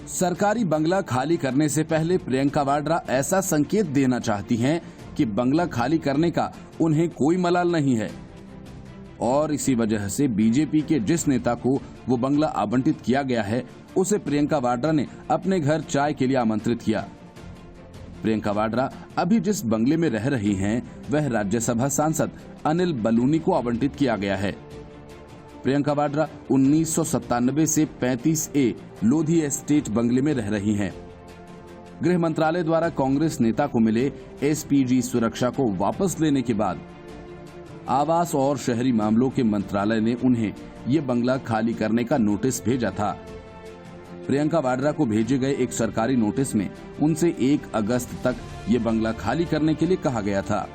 सरकारी बंगला खाली करने से पहले प्रियंका वाड्रा ऐसा संकेत देना चाहती हैं कि बंगला खाली करने का उन्हें कोई मलाल नहीं है और इसी वजह से बीजेपी के जिस नेता को वो बंगला आवंटित किया गया है उसे प्रियंका वाड्रा ने अपने घर चाय के लिए आमंत्रित किया। प्रियंका वाड्रा अभी जिस बंगले में रह रही हैं, वह राज्यसभा सांसद अनिल बलूनी को आवंटित किया गया है। प्रियंका वाड्रा 1997 से 35A लोधी एस्टेट बंगले में रह रही हैं। गृह मंत्रालय द्वारा कांग्रेस नेता को मिले एसपीजी सुरक्षा को वापस लेने के बाद आवास और शहरी मामलों के मंत्रालय ने उन्हें ये बंगला खाली करने का नोटिस भेजा था। प्रियंका वाड्रा को भेजे गए एक सरकारी नोटिस में उनसे 1 अगस्त तक ये बंगला खाली करने के लिए कहा गया था।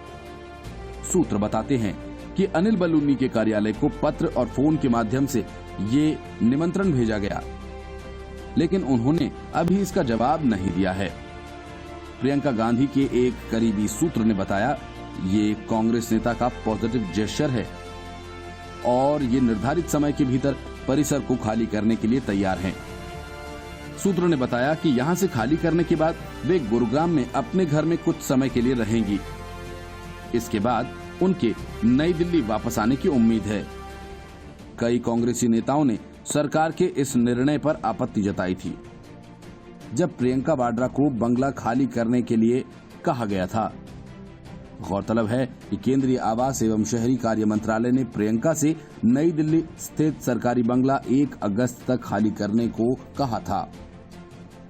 सूत्र बताते हैं कि अनिल बलूनी के कार्यालय को पत्र और फोन के माध्यम से ये निमंत्रण भेजा गया, लेकिन उन्होंने अभी इसका जवाब नहीं दिया है। प्रियंका गांधी के एक करीबी सूत्र ने बताया, ये कांग्रेस नेता का पॉजिटिव जेस्चर है और ये निर्धारित समय के भीतर परिसर को खाली करने के लिए तैयार हैं। सूत्रों ने बताया कि यहां से खाली करने के बाद वे गुरुग्राम में अपने घर में कुछ समय के लिए रहेंगी। इसके बाद उनके नई दिल्ली वापस आने की उम्मीद है। कई कांग्रेसी नेताओं ने सरकार के इस निर्णय पर आपत्ति जताई थी जब प्रियंका वाड्रा को बंगला खाली करने के लिए कहा गया था। गौरतलब है कि केंद्रीय आवास एवं शहरी कार्य मंत्रालय ने प्रियंका से नई दिल्ली स्थित सरकारी बंगला 1 अगस्त तक खाली करने को कहा था।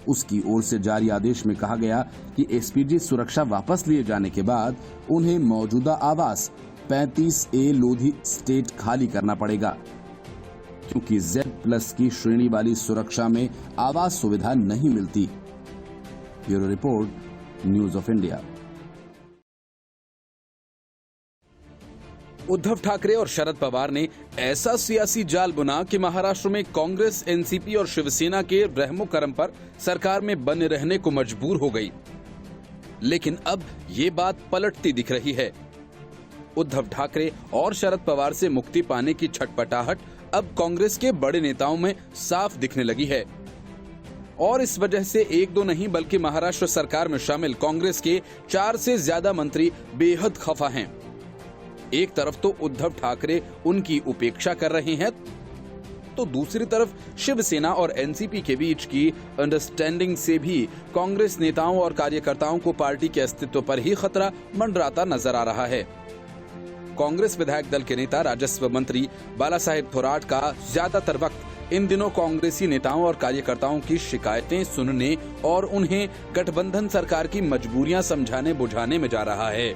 उसकी ओर से जारी आदेश में कहा गया कि एसपीजी सुरक्षा वापस लिए जाने के बाद उन्हें मौजूदा आवास 35A लोधी स्टेट खाली करना पड़ेगा, क्योंकि Z+ की श्रेणी वाली सुरक्षा में आवास सुविधा नहीं मिलती। Bureau report, news of India. Uddhav Thackeray और शरद पवार ने ऐसा सियासी जाल बुना कि महाराष्ट्र में कांग्रेस, एनसीपी और शिवसेना के रहमो करम पर सरकार में बने रहने को मजबूर हो गई। लेकिन अब ये बात पलटती दिख रही है। उद्धव ठाकरे और शरद पवार से मुक्ति पाने की छटपटाहट अब कांग्रेस के बड़े नेताओं में साफ दिखने लगी है और इस वजह से 1-2 नहीं बल्कि महाराष्ट्र सरकार में शामिल कांग्रेस के 4 से ज्यादा मंत्री बेहद खफा हैं। एक तरफ तो उद्धव ठाकरे उनकी उपेक्षा कर रहे हैं, तो दूसरी तरफ शिवसेना और एनसीपी के बीच की अंडरस्टैंडिंग से भी कांग्रेस नेताओं और कार्यकर्ताओं को पार्टी के अस्तित्व पर ही खतरा मंडराता नजर आ रहा है। कांग्रेस विधायक दल के नेता राजस्व मंत्री बालासाहेब थोराट का ज्यादातर वक्त इन दिनों कांग्रेसी नेताओं और कार्यकर्ताओं की शिकायतें सुनने और उन्हें गठबंधन सरकार की मजबूरियां समझाने बुझाने में जा रहा है।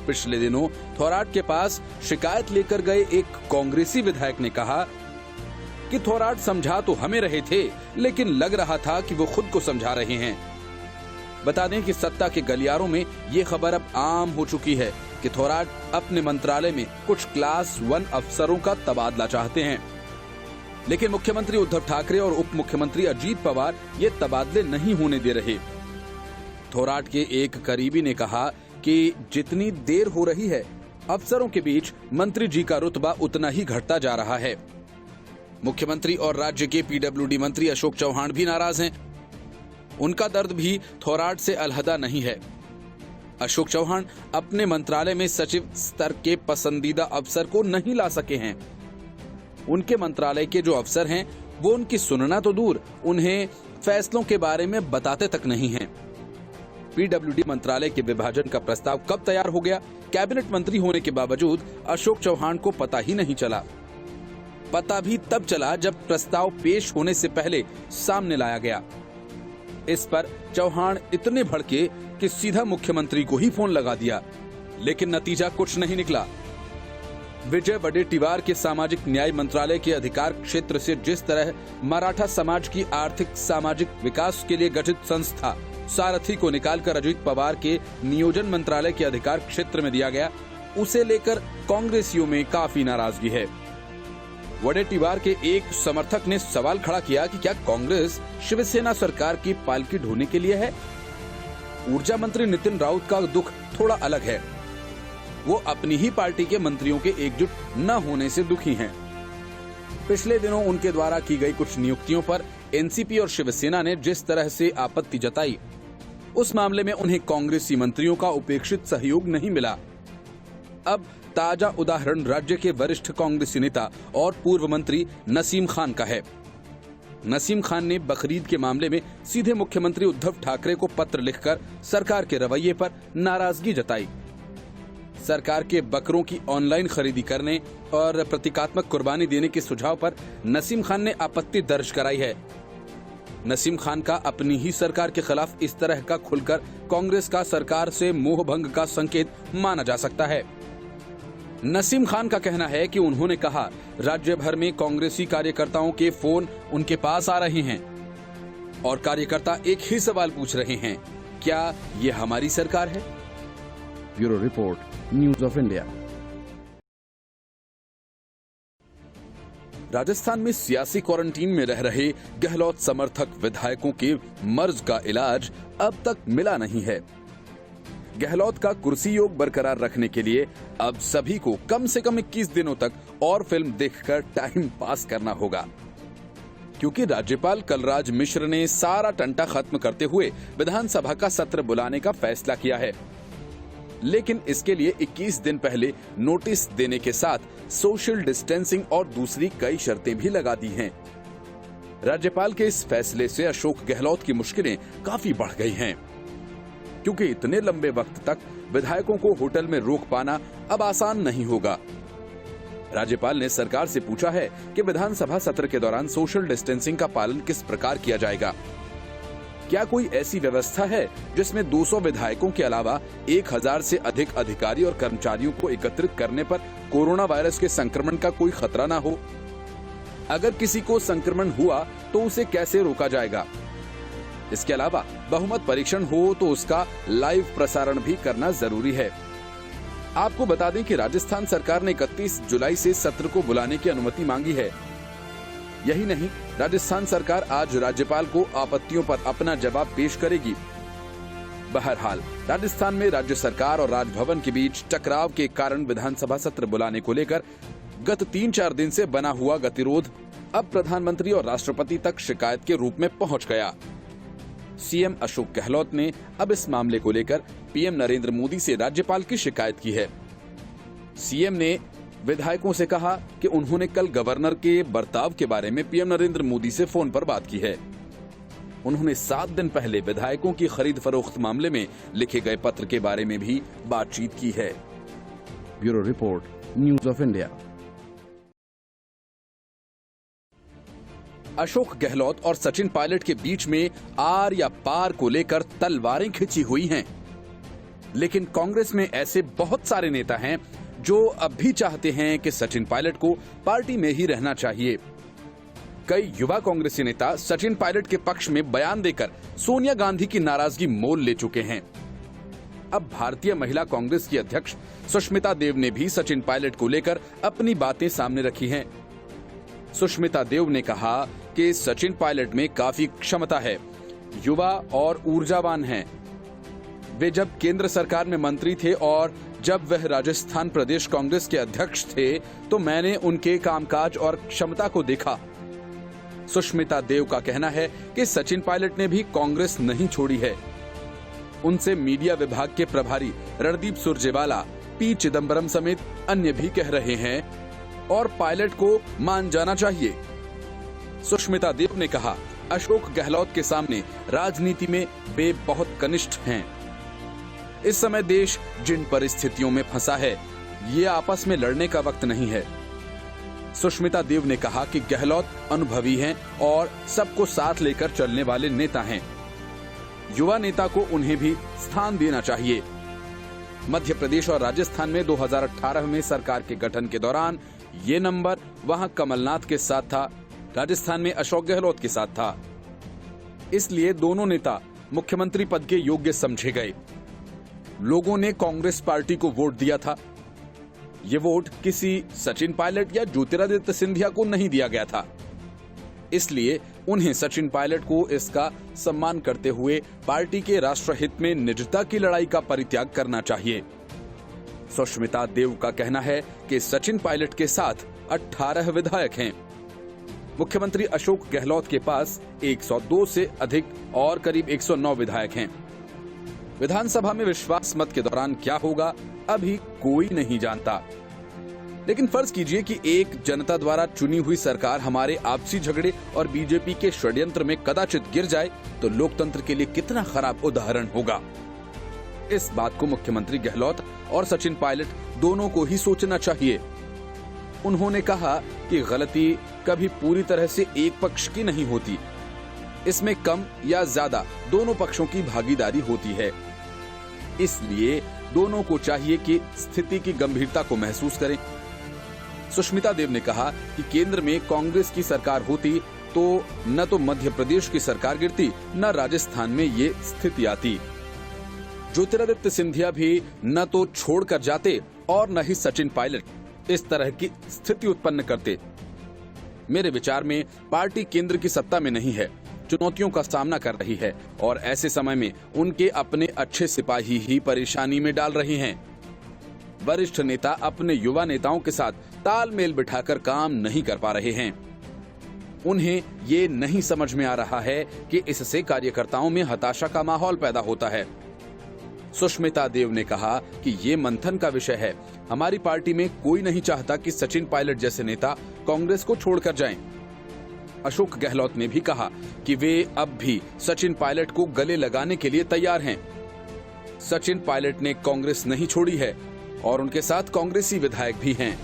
पिछले दिनों थोराट के पास शिकायत लेकर गए एक कांग्रेसी विधायक ने कहा कि थोराट समझा तो हमें रहे थे, लेकिन लग रहा था कि वो खुद को समझा रहे हैं। बता दें कि सत्ता के गलियारों में ये खबर अब आम हो चुकी है कि थोराट अपने मंत्रालय में कुछ क्लास 1 अफसरों का तबादला चाहते हैं, लेकिन मुख्यमंत्री उद्धव ठाकरे और उप मुख्यमंत्री अजीत पवार ये तबादले नहीं होने दे रहे। थोराट के एक करीबी ने कहा कि जितनी देर हो रही है, अफसरों के बीच मंत्री जी का रुतबा उतना ही घटता जा रहा है। मुख्यमंत्री और राज्य के पीडब्ल्यूडी मंत्री अशोक चौहान भी नाराज हैं। उनका दर्द भी थोराट से अलहदा नहीं है। अशोक चौहान अपने मंत्रालय में सचिव स्तर के पसंदीदा अफसर को नहीं ला सके हैं। उनके मंत्रालय के जो अफसर हैं, वो उनकी सुनना तो दूर, उन्हें फैसलों के बारे में बताते तक नहीं हैं। पीडब्ल्यूडी मंत्रालय के विभाजन का प्रस्ताव कब तैयार हो गया, कैबिनेट मंत्री होने के बावजूद अशोक चौहान को पता ही नहीं चला। पता भी तब चला जब प्रस्ताव पेश होने से पहले सामने लाया गया। इस पर चौहान इतने भड़के कि सीधा मुख्यमंत्री को ही फोन लगा दिया, लेकिन नतीजा कुछ नहीं निकला। विजय वडेट्टीवार के सामाजिक न्याय मंत्रालय के अधिकार क्षेत्र से जिस तरह मराठा समाज की आर्थिक सामाजिक विकास के लिए गठित संस्था सारथी को निकालकर अजीत पवार के नियोजन मंत्रालय के अधिकार क्षेत्र में दिया गया, उसे लेकर कांग्रेसियों में काफी नाराजगी है। वडेट्टीवार के एक समर्थक ने सवाल खड़ा किया कि क्या कांग्रेस शिवसेना सरकार की पालकी ढोने के लिए है? ऊर्जा मंत्री नितिन राउत का दुख थोड़ा अलग है। वो अपनी ही पार्टी के मंत्रियों के एकजुट न होने से दुखी हैं। पिछले दिनों उनके द्वारा की गई कुछ नियुक्तियों पर एनसीपी और शिवसेना ने जिस तरह से आपत्ति जताई, उस मामले में उन्हें कांग्रेसी मंत्रियों का उपेक्षित सहयोग नहीं मिला। अब ताजा उदाहरण राज्य के वरिष्ठ कांग्रेसी नेता और पूर्व मंत्री नसीम खान का है। नसीम खान ने बकरीद के मामले में सीधे मुख्यमंत्री उद्धव ठाकरे को पत्र लिखकर सरकार के रवैये पर नाराजगी जताई। सरकार के बकरों की ऑनलाइन खरीदी करने और प्रतीकात्मक कुर्बानी देने के सुझाव पर नसीम खान ने आपत्ति दर्ज कराई है। नसीम खान का अपनी ही सरकार के खिलाफ इस तरह का खुलकर कांग्रेस का सरकार से मोह भंग का संकेत माना जा सकता है। नसीम खान का कहना है कि उन्होंने कहा, राज्य भर में कांग्रेसी कार्यकर्ताओं के फोन उनके पास आ रहे हैं और कार्यकर्ता एक ही सवाल पूछ रहे हैं, क्या ये हमारी सरकार है? Bureau report, news of India. Rajasthan में सियासी क्वारंटीन में रह रहे गहलोत समर्थक विधायकों के मर्ज का इलाज अब तक मिला नहीं है। गहलोत का कुर्सी योग बरकरार रखने के लिए अब सभी को कम से कम 21 दिनों तक और फिल्म देखकर टाइम पास करना होगा, क्योंकि राज्यपाल कलराज मिश्र ने सारा टंटा खत्म करते हुए विधानसभा का सत्र बुलाने का फैसला किया है। लेकिन इसके लिए 21 दिन पहले नोटिस देने के साथ सोशल डिस्टेंसिंग और दूसरी कई शर्तें भी लगा दी हैं। राज्यपाल के इस फैसले से अशोक गहलोत की मुश्किलें काफी बढ़ गई हैं, क्योंकि इतने लंबे वक्त तक विधायकों को होटल में रोक पाना अब आसान नहीं होगा। राज्यपाल ने सरकार से पूछा है कि विधानसभा सत्र के दौरान सोशल डिस्टेंसिंग का पालन किस प्रकार किया जाएगा। क्या कोई ऐसी व्यवस्था है जिसमें 200 विधायकों के अलावा 1000 से अधिक अधिकारी और कर्मचारियों को एकत्रित करने पर कोरोना वायरस के संक्रमण का कोई खतरा न हो? अगर किसी को संक्रमण हुआ तो उसे कैसे रोका जाएगा? इसके अलावा बहुमत परीक्षण हो तो उसका लाइव प्रसारण भी करना जरूरी है। आपको बता दें कि राजस्थान सरकार ने 31 जुलाई से सत्र को बुलाने की अनुमति मांगी है। यही नहीं, राजस्थान सरकार आज राज्यपाल को आपत्तियों पर अपना जवाब पेश करेगी। बहरहाल राजस्थान में राज्य सरकार और राजभवन के बीच टकराव के कारण विधानसभा सत्र बुलाने को लेकर गत 3-4 दिन से बना हुआ गतिरोध अब प्रधानमंत्री और राष्ट्रपति तक शिकायत के रूप में पहुंच गया। सीएम अशोक गहलोत ने अब इस मामले को लेकर पीएम नरेंद्र मोदी से राज्यपाल की शिकायत की है। सीएम ने विधायकों से कहा कि उन्होंने कल गवर्नर के बर्ताव के बारे में पीएम नरेंद्र मोदी से फोन पर बात की है। उन्होंने 7 दिन पहले विधायकों की खरीद फरोख्त मामले में लिखे गए पत्र के बारे में भी बातचीत की है। Bureau report, news of India. Ashok Gehlot और सचिन पायलट के बीच में आर या पार को लेकर तलवारें खिंची हुई हैं। लेकिन कांग्रेस में ऐसे बहुत सारे नेता हैं जो अब भी चाहते हैं कि सचिन पायलट को पार्टी में ही रहना चाहिए। कई युवा कांग्रेसी नेता सचिन पायलट के पक्ष में बयान देकर सोनिया गांधी की नाराजगी मोल ले चुके हैं। अब भारतीय महिला कांग्रेस की अध्यक्ष सुष्मिता देव ने भी सचिन पायलट को लेकर अपनी बातें सामने रखी हैं। सुष्मिता देव ने कहा कि सचिन पायलट में काफी क्षमता है, युवा और ऊर्जावान हैं। वे जब केंद्र सरकार में मंत्री थे और जब वह राजस्थान प्रदेश कांग्रेस के अध्यक्ष थे तो मैंने उनके कामकाज और क्षमता को देखा। सुष्मिता देव का कहना है कि सचिन पायलट ने भी कांग्रेस नहीं छोड़ी है। उनसे मीडिया विभाग के प्रभारी रणदीप सुरजेवाला, पी चिदम्बरम समेत अन्य भी कह रहे हैं और पायलट को मान जाना चाहिए। सुष्मिता देव ने कहा, अशोक गहलोत के सामने राजनीति में वे बहुत कनिष्ठ हैं। इस समय देश जिन परिस्थितियों में फंसा है, ये आपस में लड़ने का वक्त नहीं है। सुष्मिता देव ने कहा कि गहलोत अनुभवी हैं और सबको साथ लेकर चलने वाले नेता हैं। युवा नेता को उन्हें भी स्थान देना चाहिए। मध्य प्रदेश और राजस्थान में 2018 में सरकार के गठन के दौरान ये नंबर वहां कमलनाथ के साथ था, राजस्थान में अशोक गहलोत के साथ था। इसलिए दोनों नेता मुख्यमंत्री पद के योग्य समझे गए। लोगों ने कांग्रेस पार्टी को वोट दिया था। ये वोट किसी सचिन पायलट या ज्योतिरादित्य सिंधिया को नहीं दिया गया था। इसलिए उन्हें सचिन पायलट को इसका सम्मान करते हुए पार्टी के राष्ट्रहित में निजता की लड़ाई का परित्याग करना चाहिए। सुष्मिता देव का कहना है कि सचिन पायलट के साथ 18 विधायक हैं। मुख्यमंत्री अशोक गहलोत के पास 102 से अधिक और करीब 109 विधायक हैं। विधानसभा में विश्वास मत के दौरान क्या होगा अभी कोई नहीं जानता। लेकिन फर्ज कीजिए कि एक जनता द्वारा चुनी हुई सरकार हमारे आपसी झगड़े और बीजेपी के षड्यंत्र में कदाचित गिर जाए तो लोकतंत्र के लिए कितना खराब उदाहरण होगा। इस बात को मुख्यमंत्री गहलोत और सचिन पायलट दोनों को ही सोचना चाहिए। उन्होंने कहा कि गलती कभी पूरी तरह से एक पक्ष की नहीं होती, इसमें कम या ज्यादा दोनों पक्षों की भागीदारी होती है। इसलिए दोनों को चाहिए कि स्थिति की गंभीरता को महसूस करें। सुष्मिता देव ने कहा कि केंद्र में कांग्रेस की सरकार होती तो न तो मध्य प्रदेश की सरकार गिरती, न राजस्थान में ये स्थिति आती। ज्योतिरादित्य सिंधिया भी न तो छोड़कर जाते और न ही सचिन पायलट इस तरह की स्थिति उत्पन्न करते। मेरे विचार में पार्टी केंद्र की सत्ता में नहीं है, चुनौतियों का सामना कर रही है और ऐसे समय में उनके अपने अच्छे सिपाही ही परेशानी में डाल रहे हैं। वरिष्ठ नेता अपने युवा नेताओं के साथ तालमेल बिठाकर काम नहीं कर पा रहे हैं। उन्हें ये नहीं समझ में आ रहा है कि इससे कार्यकर्ताओं में हताशा का माहौल पैदा होता है। सुष्मिता देव ने कहा कि ये मंथन का विषय है। हमारी पार्टी में कोई नहीं चाहता कि सचिन पायलट जैसे नेता कांग्रेस को छोड़कर जाएं। अशोक गहलोत ने भी कहा कि वे अब भी सचिन पायलट को गले लगाने के लिए तैयार हैं। सचिन पायलट ने कांग्रेस नहीं छोड़ी है और उनके साथ कांग्रेसी विधायक भी हैं।